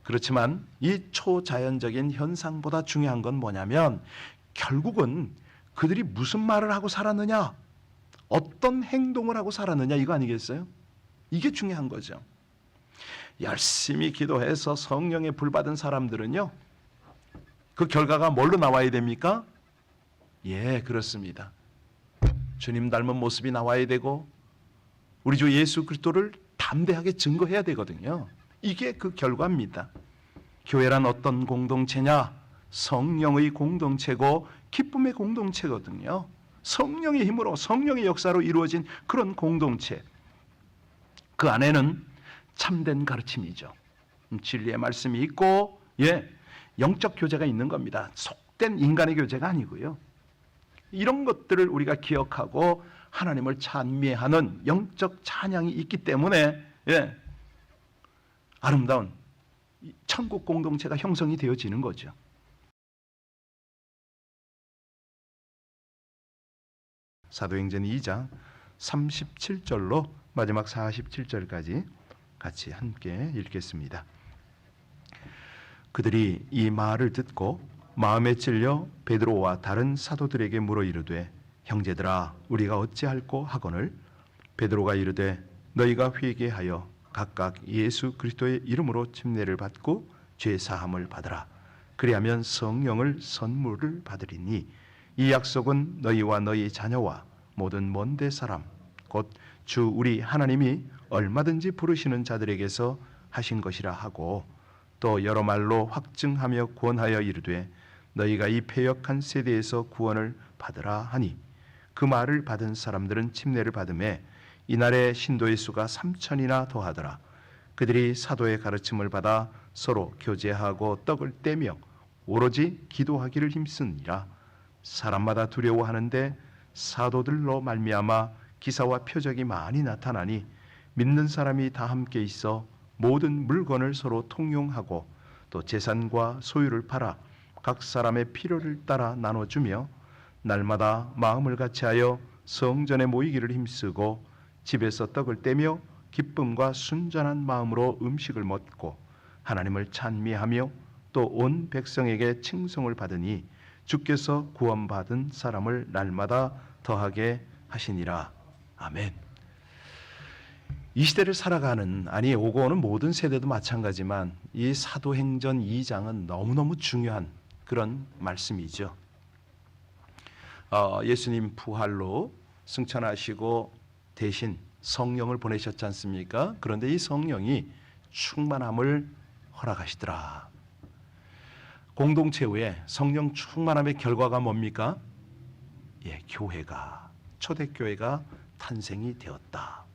그렇지만 이 초자연적인 현상보다 중요한 건 뭐냐면 결국은 그들이 무슨 말을 하고 살았느냐, 어떤 행동을 하고 살았느냐, 이거 아니겠어요? 이게 중요한 거죠. 열심히 기도해서 성령의 불 받은 사람들은요, 그 결과가 뭘로 나와야 됩니까? 예, 그렇습니다. 주님 닮은 모습이 나와야 되고 우리 주 예수 그리스도를 담대하게 증거해야 되거든요. 이게 그 결과입니다. 교회란 어떤 공동체냐? 성령의 공동체고 기쁨의 공동체거든요. 성령의 힘으로, 성령의 역사로 이루어진 그런 공동체. 그 안에는 참된 가르침이죠. 진리의 말씀이 있고, 영적 교제가 있는 겁니다. 속된 인간의 교제가 아니고요. 이런 것들을 우리가 기억하고 하나님을 찬미하는 영적 찬양이 있기 때문에 아름다운 천국 공동체가 형성이 되어지는 거죠. 사도행전 2장 37절로 마지막 47절까지 같이 함께 읽겠습니다. 그들이 이 말을 듣고 마음에 찔려 베드로와 다른 사도들에게 물어 이르되 형제들아 우리가 어찌할꼬 하거늘 베드로가 이르되 너희가 회개하여 각각 예수 그리스도의 이름으로 침례를 받고 죄 사함을 받으라. 그리하면 성령을 선물을 받으리니 이 약속은 너희와 너희 자녀와 모든 먼데 사람 곧 주 우리 하나님이 얼마든지 부르시는 자들에게서 하신 것이라 하고 또 여러 말로 확증하며 권하여 이르되 너희가 이 패역한 세대에서 구원을 받으라 하니 그 말을 받은 사람들은 침례를 받음에 이날에 신도의 수가 3,000이나 더하더라. 그들이 사도의 가르침을 받아 서로 교제하고 떡을 떼며 오로지 기도하기를 힘쓰니라. 사람마다 두려워하는데 사도들로 말미암아 기사와 표적이 많이 나타나니 믿는 사람이 다 함께 있어 모든 물건을 서로 통용하고 또 재산과 소유를 팔아 각 사람의 필요를 따라 나눠주며 날마다 마음을 같이하여 성전에 모이기를 힘쓰고 집에서 떡을 떼며 기쁨과 순전한 마음으로 음식을 먹고 하나님을 찬미하며 또 온 백성에게 칭송을 받으니 주께서 구원받은 사람을 날마다 더하게 하시니라. 아멘. 이 시대를 살아가는, 아니 오고 오는 모든 세대도 마찬가지지만 이 사도행전 2장은 너무너무 중요한 그런 말씀이죠. 예수님 부활로 승천하시고 대신 성령을 보내셨지 않습니까? 그런데 이 성령이 충만함을 허락하시더라. 공동체 후에 성령 충만함의 결과가 뭡니까? 교회가, 초대교회가 탄생이 되었다.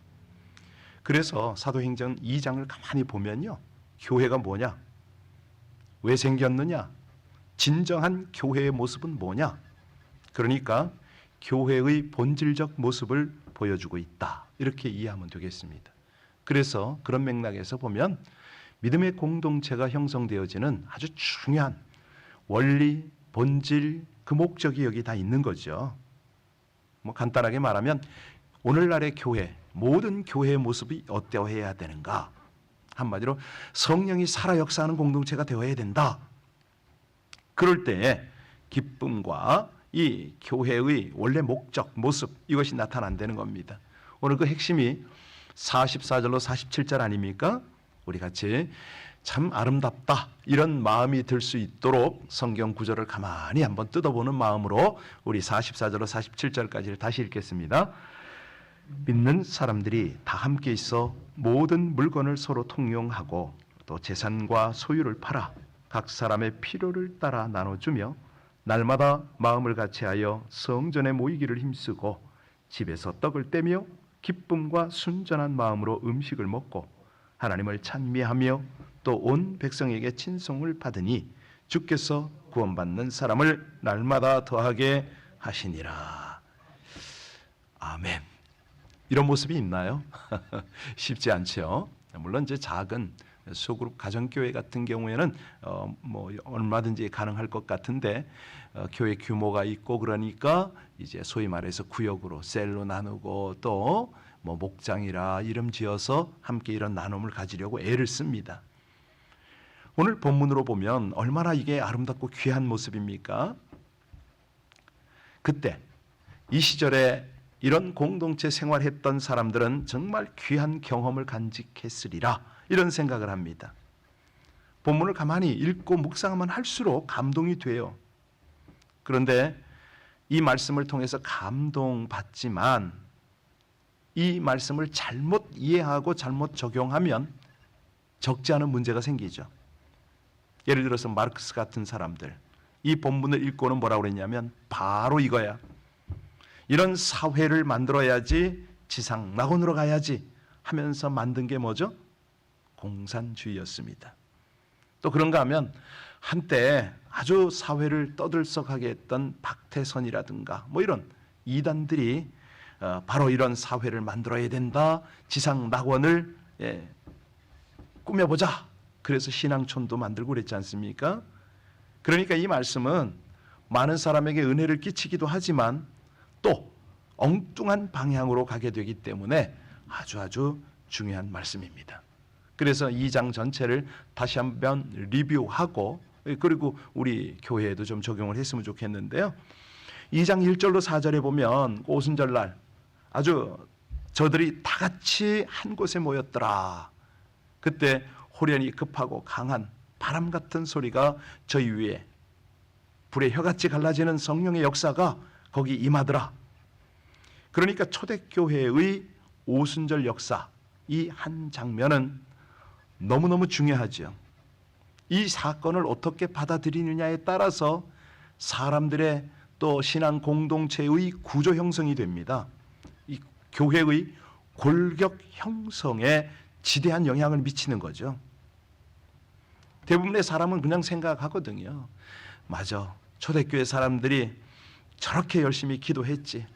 그래서 사도행전 2장을 가만히 보면요, 교회가 뭐냐? 왜 생겼느냐? 진정한 교회의 모습은 뭐냐? 그러니까 교회의 본질적 모습을 보여주고 있다. 이렇게 이해하면 되겠습니다. 그래서 그런 맥락에서 보면 믿음의 공동체가 형성되어지는 아주 중요한 원리, 본질, 그 목적이 여기 다 있는 거죠. 간단하게 말하면 오늘날의 교회, 모든 교회의 모습이 어떠해야 되는가? 한마디로 성령이 살아 역사하는 공동체가 되어야 된다. 그럴 때에 기쁨과 이 교회의 원래 목적, 모습, 이것이 나타난다는 겁니다. 오늘 그 핵심이 44절로 47절 아닙니까? 우리 같이 참 아름답다, 이런 마음이 들 수 있도록 성경 구절을 가만히 한번 뜯어보는 마음으로 우리 44절로 47절까지를 다시 읽겠습니다. 믿는 사람들이 다 함께 있어 모든 물건을 서로 통용하고 또 재산과 소유를 팔아 각 사람의 필요를 따라 나눠주며 날마다 마음을 같이하여 성전에 모이기를 힘쓰고 집에서 떡을 떼며 기쁨과 순전한 마음으로 음식을 먹고 하나님을 찬미하며 또 온 백성에게 친송을 받으니 주께서 구원받는 사람을 날마다 더하게 하시니라. 아멘. 이런 모습이 있나요? 쉽지 않죠. 물론 이제 작은 소그룹 가정교회 같은 경우에는 얼마든지 가능할 것 같은데 교회 규모가 있고 그러니까 이제 소위 말해서 구역으로 셀로 나누고 또 목장이라 이름 지어서 함께 이런 나눔을 가지려고 애를 씁니다. 오늘 본문으로 보면 얼마나 이게 아름답고 귀한 모습입니까? 그때 이 시절에 이런 공동체 생활했던 사람들은 정말 귀한 경험을 간직했으리라 이런 생각을 합니다. 본문을 가만히 읽고 묵상하면 할수록 감동이 돼요. 그런데 이 말씀을 통해서 감동받지만 이 말씀을 잘못 이해하고 잘못 적용하면 적지 않은 문제가 생기죠. 예를 들어서 마르크스 같은 사람들, 이 본문을 읽고는 뭐라고 그랬냐면 바로 이거야. 이런 사회를 만들어야지, 지상 낙원으로 가야지 하면서 만든 게 뭐죠? 공산주의였습니다. 또 그런가 하면 한때 아주 사회를 떠들썩하게 했던 박태선이라든가 뭐 이런 이단들이 바로 이런 사회를 만들어야 된다, 지상 낙원을 꾸며보자, 그래서 신앙촌도 만들고 그랬지 않습니까? 그러니까 이 말씀은 많은 사람에게 은혜를 끼치기도 하지만 또 엉뚱한 방향으로 가게 되기 때문에 아주 중요한 말씀입니다. 그래서 2장 전체를 다시 한번 리뷰하고 그리고 우리 교회에도 좀 적용을 했으면 좋겠는데요. 2장 1절로 4절에 보면 오순절날 아주 저들이 다 같이 한 곳에 모였더라. 그때 호련히 급하고 강한 바람 같은 소리가 저희 위에 불의 혀같이 갈라지는 성령의 역사가 거기 임하더라. 그러니까 초대교회의 오순절 역사, 이 한 장면은 너무너무 중요하죠. 이 사건을 어떻게 받아들이느냐에 따라서 사람들의 또 신앙 공동체의 구조 형성이 됩니다. 이 교회의 골격 형성에 지대한 영향을 미치는 거죠. 대부분의 사람은 그냥 생각하거든요. 맞아, 초대교회 사람들이 저렇게 열심히 기도했지.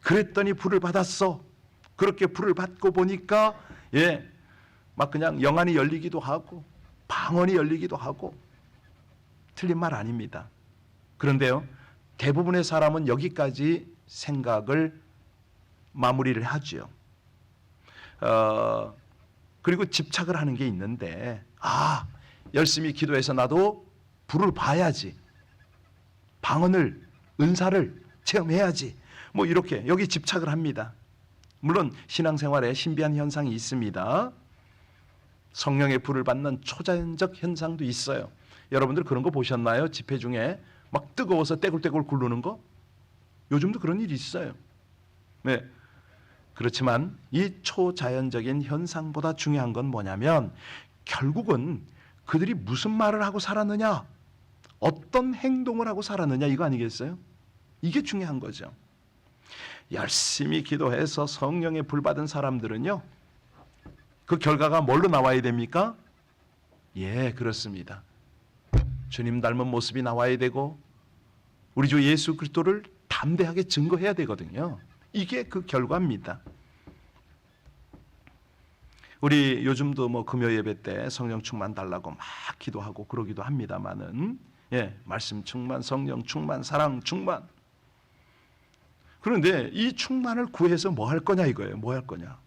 그랬더니 불을 받았어. 그렇게 불을 받고 보니까 막 그냥 영안이 열리기도 하고 방언이 열리기도 하고. 틀린 말 아닙니다. 그런데요, 대부분의 사람은 여기까지 생각을 마무리를 하죠. 그리고 집착을 하는 게 있는데, 열심히 기도해서 나도 불을 봐야지, 방언을, 은사를 체험해야지, 뭐 이렇게 여기 집착을 합니다. 물론 신앙생활에 신비한 현상이 있습니다. 성령의 불을 받는 초자연적 현상도 있어요. 여러분들 그런 거 보셨나요? 집회 중에 막 뜨거워서 떼굴떼굴 굴르는 거? 요즘도 그런 일이 있어요. 네. 그렇지만 이 초자연적인 현상보다 중요한 건 뭐냐면 결국은 그들이 무슨 말을 하고 살았느냐, 어떤 행동을 하고 살았느냐, 이거 아니겠어요? 이게 중요한 거죠. 열심히 기도해서 성령의 불 받은 사람들은요, 그 결과가 뭘로 나와야 됩니까? 그렇습니다. 주님 닮은 모습이 나와야 되고 우리 주 예수 그리스도를 담대하게 증거해야 되거든요. 이게 그 결과입니다. 우리 요즘도 뭐 금요 예배 때 성령 충만 달라고 막 기도하고 그러기도 합니다만은, 말씀 충만, 성령 충만, 사랑 충만. 그런데 이 충만을 구해서 뭐 할 거냐 이거예요. 뭐 할 거냐?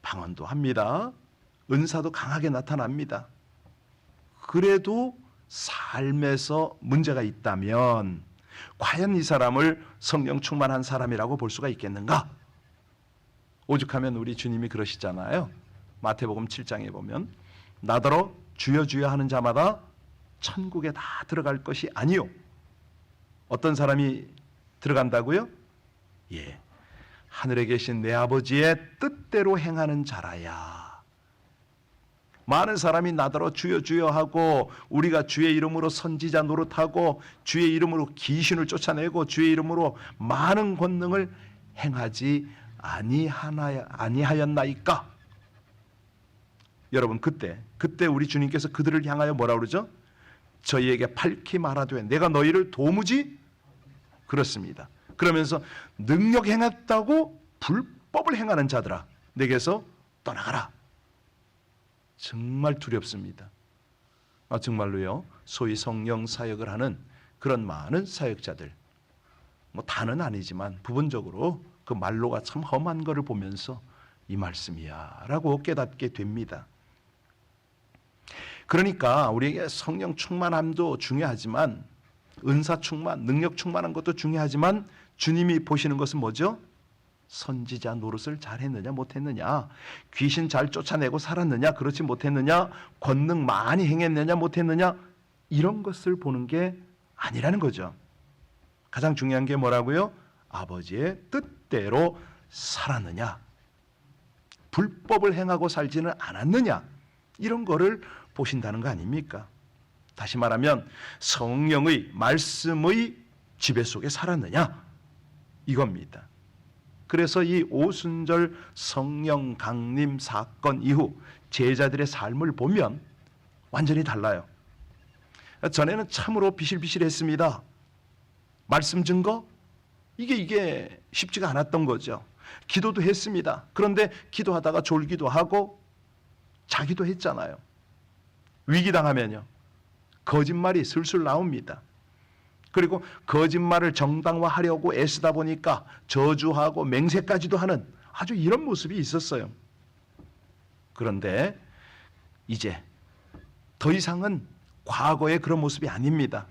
방언도 합니다. 은사도 강하게 나타납니다. 그래도 삶에서 문제가 있다면 과연 이 사람을 성령 충만한 사람이라고 볼 수가 있겠는가? 오죽하면 우리 주님이 그러시잖아요. 마태복음 7장에 보면 나더러 주여 주여 하는 자마다 천국에 다 들어갈 것이 아니요. 어떤 사람이 들어간다고요? 하늘에 계신 내 아버지의 뜻대로 행하는 자라야. 많은 사람이 나더러 주여 주여 하고 우리가 주의 이름으로 선지자 노릇하고 주의 이름으로 귀신을 쫓아내고 주의 이름으로 많은 권능을 행하지 아니하였나이까? 여러분, 그때 우리 주님께서 그들을 향하여 뭐라 그러죠? 저희에게 밝히 말하되 내가 너희를 도무지, 그렇습니다. 그러면서 능력 행했다고 불법을 행하는 자들아 내게서 떠나가라. 정말 두렵습니다. 정말로요. 소위 성령 사역을 하는 그런 많은 사역자들, 뭐 다는 아니지만 부분적으로 그 말로가 참 험한 것을 보면서 이 말씀이야 라고 깨닫게 됩니다. 그러니까 우리에게 성령 충만함도 중요하지만 은사 충만, 능력 충만한 것도 중요하지만 주님이 보시는 것은 뭐죠? 선지자 노릇을 잘했느냐 못했느냐, 귀신 잘 쫓아내고 살았느냐 그렇지 못했느냐, 권능 많이 행했느냐 못했느냐, 이런 것을 보는 게 아니라는 거죠. 가장 중요한 게 뭐라고요? 아버지의 뜻대로 살았느냐, 불법을 행하고 살지는 않았느냐, 이런 거를 보신다는 거 아닙니까? 다시 말하면 성령의 말씀의 지배 속에 살았느냐, 이겁니다. 그래서 이 오순절 성령 강림 사건 이후 제자들의 삶을 보면 완전히 달라요. 전에는 참으로 비실비실했습니다. 말씀 증거? 이게 쉽지가 않았던 거죠. 기도도 했습니다. 그런데 기도하다가 졸기도 하고 자기도 했잖아요. 위기당하면요, 거짓말이 술술 나옵니다. 그리고 거짓말을 정당화하려고 애쓰다 보니까 저주하고 맹세까지도 하는 아주 이런 모습이 있었어요. 그런데 이제 더 이상은 과거의 그런 모습이 아닙니다.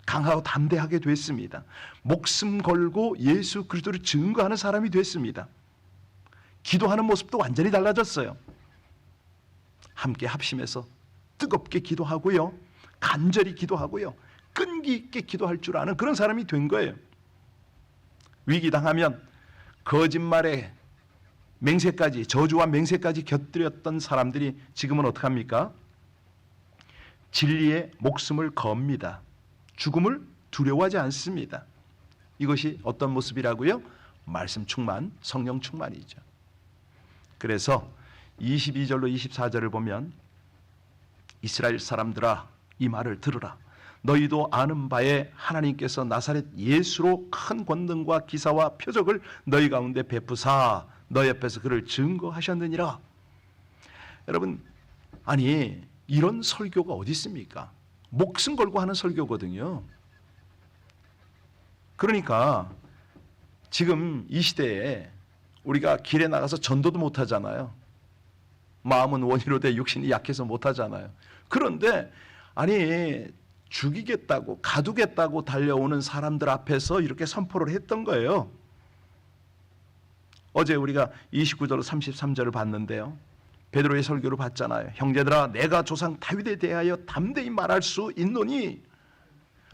강하고 담대하게 됐습니다. 목숨 걸고 예수 그리스도를 증거하는 사람이 됐습니다. 기도하는 모습도 완전히 달라졌어요. 함께 합심해서 뜨겁게 기도하고요, 간절히 기도하고요, 끈기 있게 기도할 줄 아는 그런 사람이 된 거예요. 위기당하면 거짓말에 맹세까지, 저주와 맹세까지 곁들였던 사람들이 지금은 어떡합니까? 진리에 목숨을 겁니다. 죽음을 두려워하지 않습니다. 이것이 어떤 모습이라고요? 말씀 충만, 성령 충만이죠. 그래서 22절로 24절을 보면 이스라엘 사람들아 이 말을 들으라. 너희도 아는 바에 하나님께서 나사렛 예수로 큰 권능과 기사와 표적을 너희 가운데 베푸사 너희 앞에서 그를 증거하셨느니라. 여러분, 아니 이런 설교가 어디 있습니까? 목숨 걸고 하는 설교거든요. 그러니까 지금 이 시대에 우리가 길에 나가서 전도도 못 하잖아요. 마음은 원이로 돼 육신이 약해서 못 하잖아요. 그런데 아니 죽이겠다고 가두겠다고 달려오는 사람들 앞에서 이렇게 선포를 했던 거예요. 어제 우리가 29절 33절을 봤는데요, 베드로의 설교를 봤잖아요. 형제들아 내가 조상 다윗에 대하여 담대히 말할 수 있노니,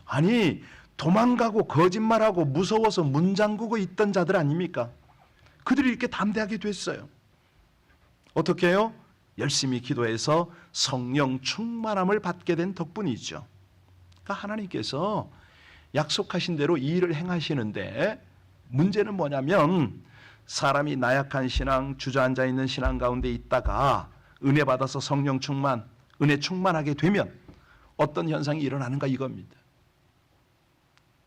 아니 도망가고 거짓말하고 무서워서 문 잠그고 있던 자들 아닙니까? 그들이 이렇게 담대하게 됐어요. 어떻게 해요? 열심히 기도해서 성령 충만함을 받게 된 덕분이죠. 그러니까 하나님께서 약속하신 대로 이 일을 행하시는데, 문제는 뭐냐면 사람이 나약한 신앙, 주저앉아 있는 신앙 가운데 있다가 은혜 받아서 성령 충만, 은혜 충만하게 되면 어떤 현상이 일어나는가 이겁니다.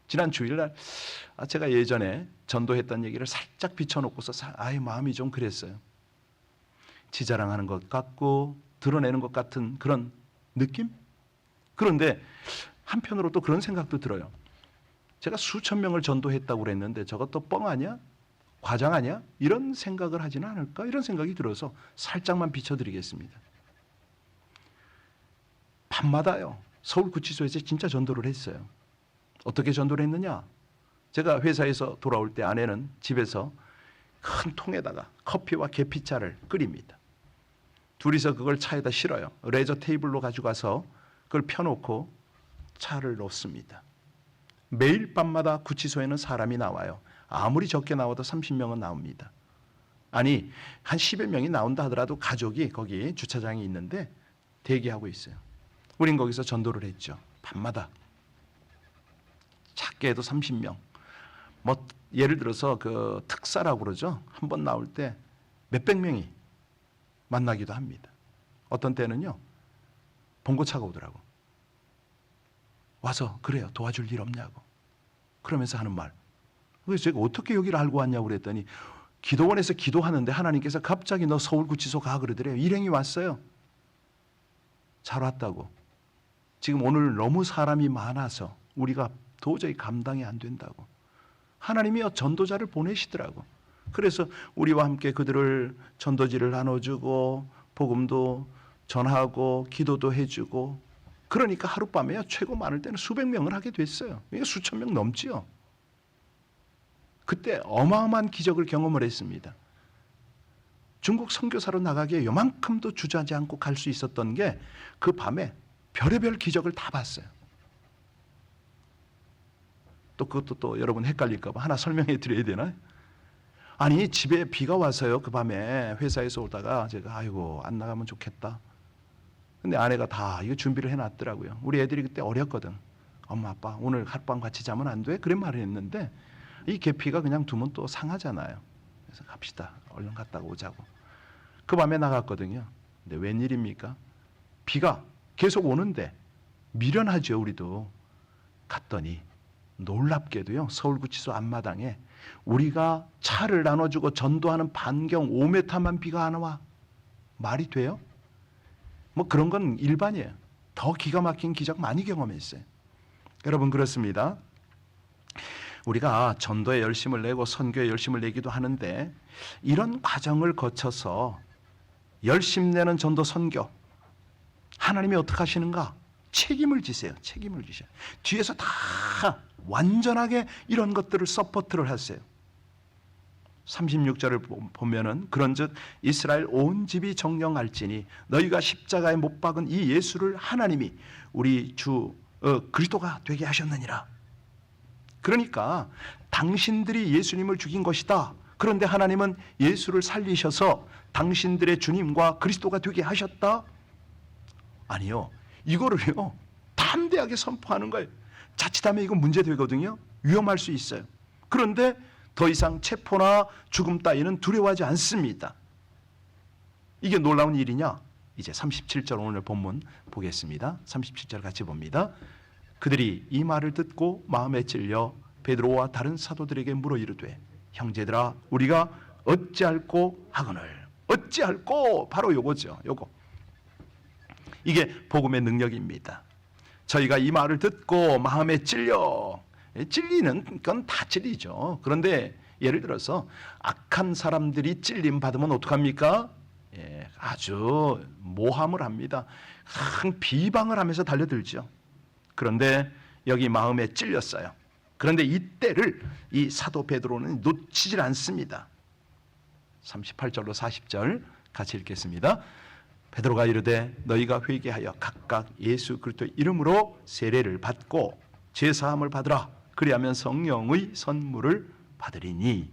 지난 주일날 제가 예전에 전도했던 얘기를 살짝 비춰놓고서 마음이 좀 그랬어요. 지자랑하는 것 같고 드러내는 것 같은 그런 느낌? 그런데 한편으로 또 그런 생각도 들어요. 제가 수천 명을 전도했다고 그랬는데 저것도 뻥 아니야? 과장 아니야? 이런 생각을 하지는 않을까? 이런 생각이 들어서 살짝만 비춰드리겠습니다. 밤마다요, 서울구치소에서 진짜 전도를 했어요. 어떻게 전도를 했느냐? 제가 회사에서 돌아올 때 아내는 집에서 큰 통에다가 커피와 계피차를 끓입니다. 둘이서 그걸 차에다 실어요. 레저 테이블로 가지고 가서 그걸 펴놓고 차를 놓습니다. 매일 밤마다 구치소에는 사람이 나와요. 아무리 적게 나와도 30명은 나옵니다. 아니 한 10여 명이 나온다 하더라도 가족이 거기 주차장에 있는데 대기하고 있어요. 우린 거기서 전도를 했죠. 밤마다. 작게 해도 30명. 뭐 예를 들어서 그 특사라고 그러죠. 한 번 나올 때 몇백 명이 만나기도 합니다. 어떤 때는요, 봉고차가 오더라고. 와서 그래요, 도와줄 일 없냐고. 그러면서 하는 말. 그래서 제가 어떻게 여기를 알고 왔냐고 그랬더니 기도원에서 기도하는데 하나님께서 갑자기 너 서울구치소 가 그러더래요. 일행이 왔어요. 잘 왔다고. 지금 오늘 너무 사람이 많아서 우리가 도저히 감당이 안 된다고. 하나님이 전도자를 보내시더라고. 그래서 우리와 함께 그들을 전도지를 나눠주고 복음도 전하고 기도도 해주고, 그러니까 하룻밤에요 최고 많을 때는 수백 명을 하게 됐어요. 이게 수천 명 넘지요. 그때 어마어마한 기적을 경험을 했습니다. 중국 선교사로 나가기에 요만큼도 주저하지 않고 갈 수 있었던 게 그 밤에 별의별 기적을 다 봤어요. 또 그것도 또 여러분 헷갈릴까 봐 하나 설명해 드려야 되나요? 아니 집에 비가 와서요. 그 밤에 회사에서 오다가 제가 아이고 안 나가면 좋겠다. 근데 아내가 다 이거 준비를 해놨더라고요. 우리 애들이 그때 어렸거든. 엄마 아빠 오늘 하룻밤 같이 자면 안 돼? 그런 말을 했는데 이 계피가 그냥 두면 또 상하잖아요. 그래서 갑시다. 얼른 갔다 오자고. 그 밤에 나갔거든요. 근데 웬일입니까? 비가 계속 오는데 미련하죠. 우리도. 갔더니 놀랍게도요. 서울구치소 앞마당에 우리가 차를 나눠주고 전도하는 반경 5m만 비가 안 와. 말이 돼요? 뭐 그런 건 일반이에요. 더 기가 막힌 기적 많이 경험했어요. 여러분 그렇습니다. 우리가 전도에 열심을 내고 선교에 열심을 내기도 하는데 이런 과정을 거쳐서 열심 내는 전도 선교 하나님이 어떻게 하시는가? 책임을 지세요. 책임을 지셔요. 뒤에서 다 완전하게 이런 것들을 서포트를 하세요. 36절을 보면은 그런즉 이스라엘 온 집이 정령할지니 너희가 십자가에 못 박은 이 예수를 하나님이 우리 주 그리스도가 되게 하셨느니라. 그러니까 당신들이 예수님을 죽인 것이다. 그런데 하나님은 예수를 살리셔서 당신들의 주님과 그리스도가 되게 하셨다? 아니요. 이거를요 담대하게 선포하는 거예요. 자칫하면 이거 문제되거든요. 위험할 수 있어요. 그런데 더 이상 체포나 죽음 따위는 두려워하지 않습니다. 이게 놀라운 일이냐? 이제 37절 오늘 본문 보겠습니다. 37절 같이 봅니다. 그들이 이 말을 듣고 마음에 찔려 베드로와 다른 사도들에게 물어 이르되 형제들아 우리가 어찌할꼬 하거늘. 어찌할꼬 바로 요거죠. 요거. 이게 복음의 능력입니다. 저희가 이 말을 듣고 마음에 찔려. 찔리는 건 다 찔리죠. 그런데 예를 들어서 악한 사람들이 찔림 받으면 어떡합니까? 아주 모함을 합니다. 큰 비방을 하면서 달려들죠. 그런데 여기 마음에 찔렸어요. 그런데 이때를 이 사도 베드로는 놓치질 않습니다. 38절로 40절 같이 읽겠습니다. 베드로가 이르되 너희가 회개하여 각각 예수 그리스도의 이름으로 세례를 받고 제사함을 받으라. 그리하면 성령의 선물을 받으리니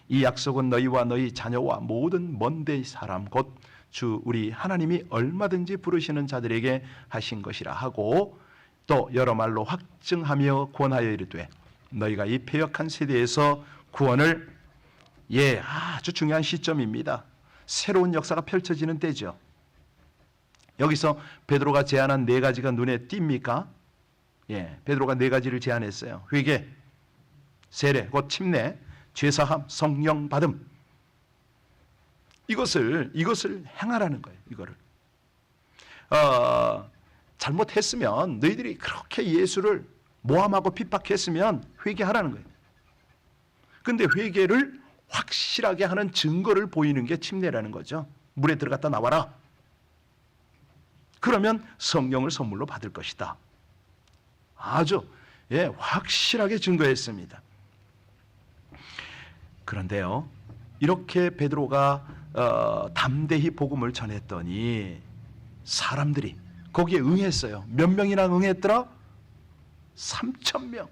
이 약속은 너희와 너희 자녀와 모든 먼 데 사람 곧 주 우리 하나님이 얼마든지 부르시는 자들에게 하신 것이라 하고 또 여러 말로 확증하며 권하여 이르되 너희가 이 패역한 세대에서 구원을 아주 중요한 시점입니다. 새로운 역사가 펼쳐지는 때죠. 여기서 베드로가 제안한 네 가지가 눈에 띕니까? 베드로가 네 가지를 제안했어요. 회개, 세례, 곧 침례, 죄사함, 성령 받음. 이것을 행하라는 거예요. 이거를 잘못했으면 너희들이 그렇게 예수를 모함하고 핍박했으면 회개하라는 거예요. 그런데 회개를 확실하게 하는 증거를 보이는 게 침례라는 거죠. 물에 들어갔다 나와라. 그러면 성령을 선물로 받을 것이다. 아주 확실하게 증거했습니다. 그런데요, 이렇게 베드로가 담대히 복음을 전했더니 사람들이 거기에 응했어요. 몇 명이나 응했더라? 3,000명.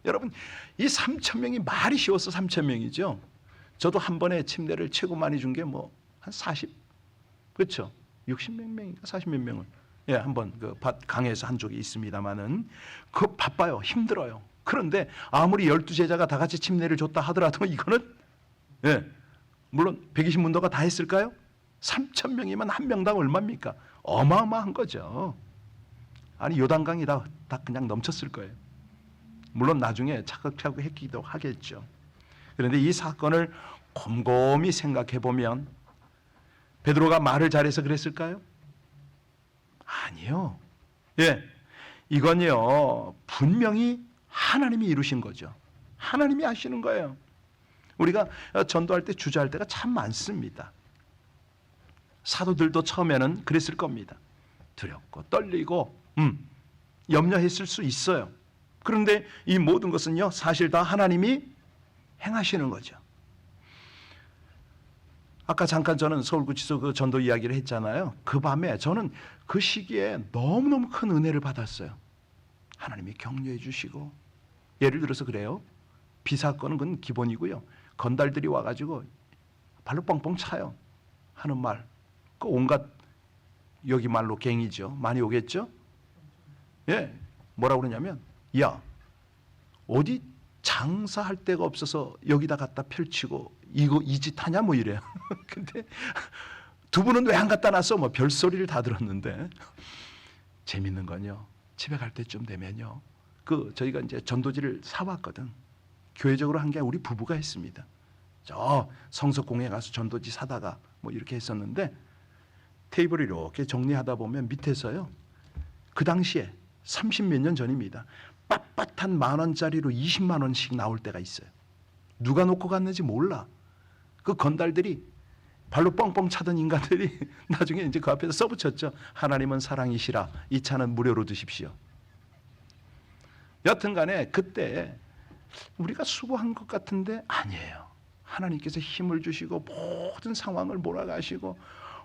여러분, 이 3,000명이 말이 쉬워서 3,000명이죠. 저도 한 번에 침례를 최고 많이 준 게 뭐 한 40, 그렇죠? 60몇 명인가 40몇 명을 한번 그 강에서 한 적이 있습니다만은 그 바빠요. 힘들어요. 그런데 아무리 12제자가 다 같이 침례를 줬다 하더라도 이거는 물론 120문도가 다 했을까요? 3,000명이면 한 명당 얼마입니까? 어마어마한 거죠. 아니 요단강이 다 그냥 넘쳤을 거예요. 물론 나중에 차곡차곡 했기도 하겠죠. 그런데 이 사건을 곰곰이 생각해 보면 베드로가 말을 잘해서 그랬을까요? 아니요. 이건요 분명히 하나님이 이루신 거죠. 하나님이 하시는 거예요. 우리가 전도할 때 주저할 때가 참 많습니다. 사도들도 처음에는 그랬을 겁니다. 두렵고 떨리고 염려했을 수 있어요. 그런데 이 모든 것은요, 사실 다 하나님이 행하시는 거죠. 아까 잠깐 저는 서울구치소 그 전도 이야기를 했잖아요. 그 밤에 저는 그 시기에 너무너무 큰 은혜를 받았어요. 하나님이 격려해 주시고, 예를 들어서 그래요. 비 사건은 그건 기본이고요. 건달들이 와가지고 발로 뻥뻥 차요. 하는 말, 그 온갖 여기 말로 갱이죠. 많이 오겠죠. 예, 뭐라고 그러냐면, 야, 어디 장사할 데가 없어서 여기다 갖다 펼치고 이거 이 짓 하냐 뭐 이래요. 근데 두 분은 왜 안 갖다 놨어? 뭐 별소리를 다 들었는데, 재밌는 건요, 집에 갈 때쯤 되면요, 그 저희가 이제 전도지를 사왔거든. 교회적으로 한 게 우리 부부가 했습니다. 저 성석공에 가서 전도지 사다가 뭐 이렇게 했었는데, 테이블을 이렇게 정리하다 보면 밑에서요, 그 당시에 30몇 년 전입니다. 빳빳한 10,000원짜리로 20만 원씩 나올 때가 있어요. 누가 놓고 갔는지 몰라. 그 건달들이 발로 뻥뻥 차던 인간들이 나중에 이제 그 앞에서 써붙였죠. 하나님은 사랑이시라, 이 차는 무료로 드십시오. 여튼간에 그때 우리가 수고한 것 같은데 아니에요. 하나님께서 힘을 주시고 모든 상황을 몰아가시고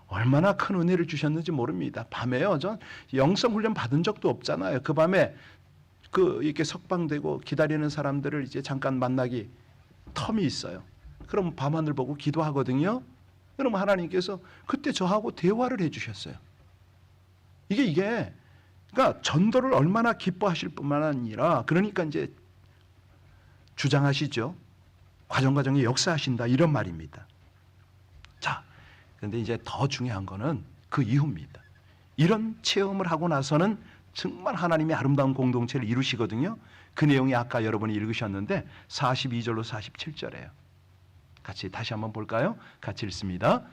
얼마나 큰 은혜를 주셨는지 모릅니다. 밤에요, 전 영성 훈련 받은 적도 없잖아요. 그 밤에 그 이렇게 석방되고 기다리는 사람들을 이제 잠깐 만나기 텀이 있어요. 그럼 밤하늘 보고 기도하거든요. 그럼 하나님께서 그때 저하고 대화를 해주셨어요. 이게 그러니까 전도를 얼마나 기뻐하실 뿐만 아니라, 그러니까 이제 주장하시죠. 과정과정에 역사하신다, 이런 말입니다. 자, 그런데 이제 더 중요한 거는 그 이후입니다. 이런 체험을 하고 나서는 정말 하나님의 아름다운 공동체를 이루시거든요. 그 내용이 아까 여러분이 읽으셨는데 42절로 47절이에요. 같이 다시 한번 볼까요? 같이 읽습니다.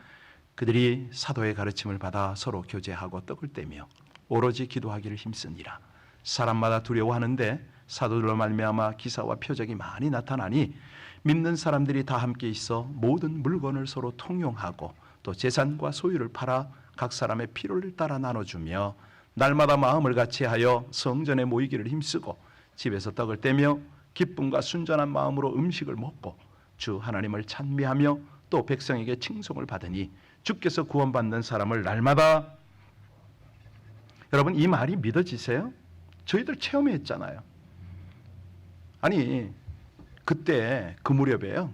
그들이 사도의 가르침을 받아 서로 교제하고 떡을 떼며 오로지 기도하기를 힘쓰니라. 사람마다 두려워하는데 사도들로 말미암아 기사와 표적이 많이 나타나니 믿는 사람들이 다 함께 있어 모든 물건을 서로 통용하고 또 재산과 소유를 팔아 각 사람의 필요를 따라 나눠주며 날마다 마음을 같이하여 성전에 모이기를 힘쓰고 집에서 떡을 떼며 기쁨과 순전한 마음으로 음식을 먹고 주 하나님을 찬미하며 또 백성에게 칭송을 받으니 주께서 구원받는 사람을 날마다. 여러분, 이 말이 믿어지세요? 저희들 체험했잖아요. 아니, 그때 그 무렵에요,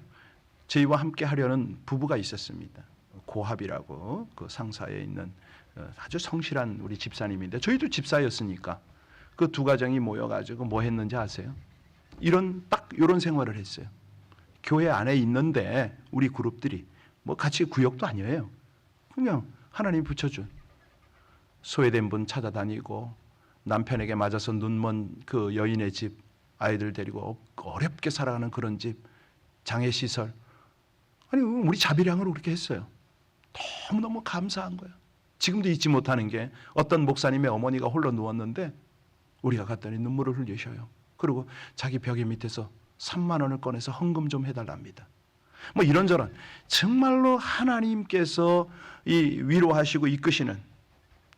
저희와 함께 하려는 부부가 있었습니다. 고합이라고 그 상사에 있는 아주 성실한 우리 집사님인데, 저희도 집사였으니까 그 두 가정이 모여가지고 뭐 했는지 아세요? 이런 생활을 했어요. 교회 안에 있는데 우리 그룹들이 뭐 같이 구역도 아니에요. 그냥 하나님 붙여준, 소외된 분 찾아다니고 남편에게 맞아서 눈먼 그 여인의 집 아이들 데리고 어렵게 살아가는 그런 집, 장애시설, 아니 우리 자비량으로 그렇게 했어요. 너무너무 감사한 거예요. 지금도 잊지 못하는 게, 어떤 목사님의 어머니가 홀로 누웠는데 우리가 갔더니 눈물을 흘리셔요. 그리고 자기 벽에 밑에서 3만 원을 꺼내서 헌금 좀 해달랍니다. 뭐 이런저런 정말로 하나님께서 이 위로하시고 이끄시는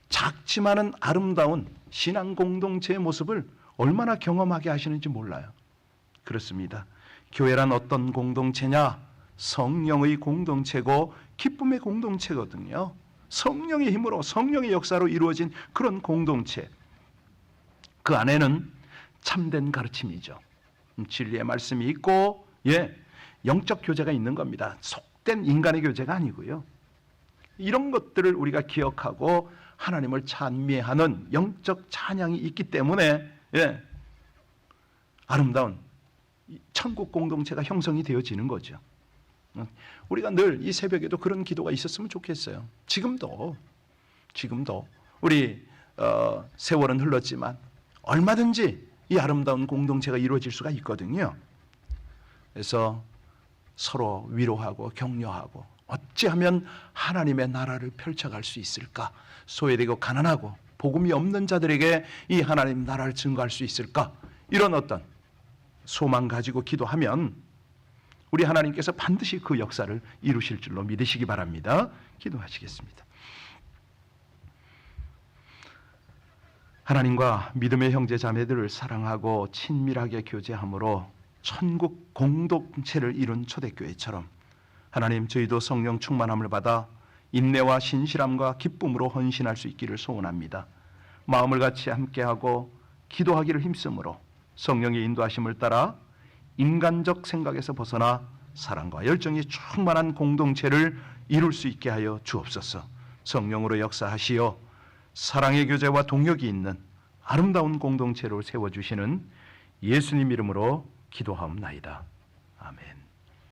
작지만은 아름다운 신앙 공동체의 모습을 얼마나 경험하게 하시는지 몰라요. 그렇습니다. 교회란 어떤 공동체냐? 성령의 공동체고 기쁨의 공동체거든요. 성령의 힘으로, 성령의 역사로 이루어진 그런 공동체. 그 안에는 참된 가르침이죠. 진리의 말씀이 있고, 영적 교제가 있는 겁니다. 속된 인간의 교제가 아니고요. 이런 것들을 우리가 기억하고 하나님을 찬미하는 영적 찬양이 있기 때문에 아름다운 천국 공동체가 형성이 되어지는 거죠. 우리가 늘 이 새벽에도 그런 기도가 있었으면 좋겠어요. 지금도 우리 세월은 흘렀지만 얼마든지 이 아름다운 공동체가 이루어질 수가 있거든요. 그래서 서로 위로하고 격려하고, 어찌하면 하나님의 나라를 펼쳐갈 수 있을까? 소외되고 가난하고 복음이 없는 자들에게 이 하나님 나라를 증거할 수 있을까? 이런 어떤 소망 가지고 기도하면 우리 하나님께서 반드시 그 역사를 이루실 줄로 믿으시기 바랍니다. 기도하시겠습니다. 하나님과 믿음의 형제 자매들을 사랑하고 친밀하게 교제함으로 천국 공동체를 이룬 초대교회처럼 하나님, 저희도 성령 충만함을 받아 인내와 신실함과 기쁨으로 헌신할 수 있기를 소원합니다. 마음을 같이 함께하고 기도하기를 힘쓰므로 성령의 인도하심을 따라 인간적 생각에서 벗어나 사랑과 열정이 충만한 공동체를 이룰 수 있게 하여 주옵소서. 성령으로 역사하시어 사랑의 교제와 동력이 있는 아름다운 공동체를 세워주시는 예수님 이름으로 기도하옵나이다. 아멘.